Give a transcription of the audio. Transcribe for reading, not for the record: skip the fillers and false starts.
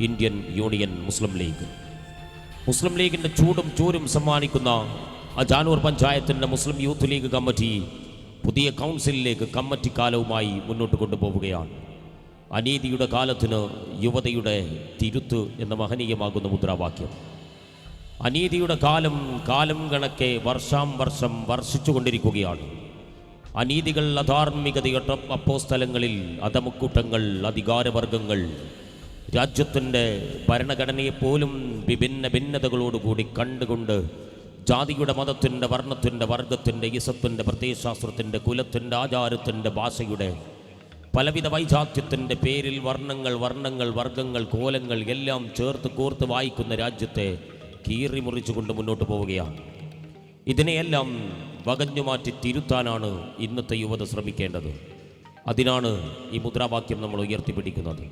Indian union മുസ്ലിം league. മുസ്ലിം ലീഗിൻ്റെ ചൂടും ചൂരും സമ്മാനിക്കുന്ന അജാനൂർ പഞ്ചായത്തിൻ്റെ മുസ്ലിം യൂത്ത് ലീഗ് കമ്മിറ്റി പുതിയ കൗൺസിലിലേക്ക് കമ്മിറ്റി കാലവുമായി മുന്നോട്ട് കൊണ്ടുപോവുകയാണ്. അനീതിയുടെ കാലത്തിന് യുവതയുടെ തിരുത്ത് എന്ന മഹനീയമാകുന്ന മുദ്രാവാക്യം. അനീതിയുടെ കാലം കാലം കണക്കെ വർഷം വർഷിച്ചുകൊണ്ടിരിക്കുകയാണ്. അനീതികൾ, അധാർമികതയുടെ അപ്പോസ്തലങ്ങളിൽ അധമുക്കൂട്ടങ്ങൾ, അധികാരവർഗങ്ങൾ രാജ്യത്തിൻ്റെ ഭരണഘടനയെപ്പോലും വിഭിന്ന ഭിന്നതകളോടുകൂടി കണ്ടുകൊണ്ട് ജാതിയുടെ, മതത്തിൻ്റെ, വർണ്ണത്തിൻ്റെ, വർഗത്തിൻ്റെ, ഇസത്തിൻ്റെ, പ്രത്യയശാസ്ത്രത്തിൻ്റെ, കുലത്തിൻ്റെ, ആചാരത്തിൻ്റെ, ഭാഷയുടെ പലവിധ വൈജാത്യത്തിൻ്റെ പേരിൽ വർണ്ണങ്ങൾ, വർഗങ്ങൾ, കോലങ്ങൾ എല്ലാം ചേർത്ത് കോർത്ത് വായിക്കുന്ന രാജ്യത്തെ കീറിമുറിച്ചുകൊണ്ട് മുന്നോട്ട് പോവുകയാണ്. ഇതിനെയെല്ലാം വകഞ്ഞുമാറ്റി തിരുത്താനാണ് ഇന്നത്തെ യുവത ശ്രമിക്കേണ്ടത്. അതിനാണ് ഈ മുദ്രാവാക്യം നമ്മൾ ഉയർത്തിപ്പിടിക്കുന്നത്.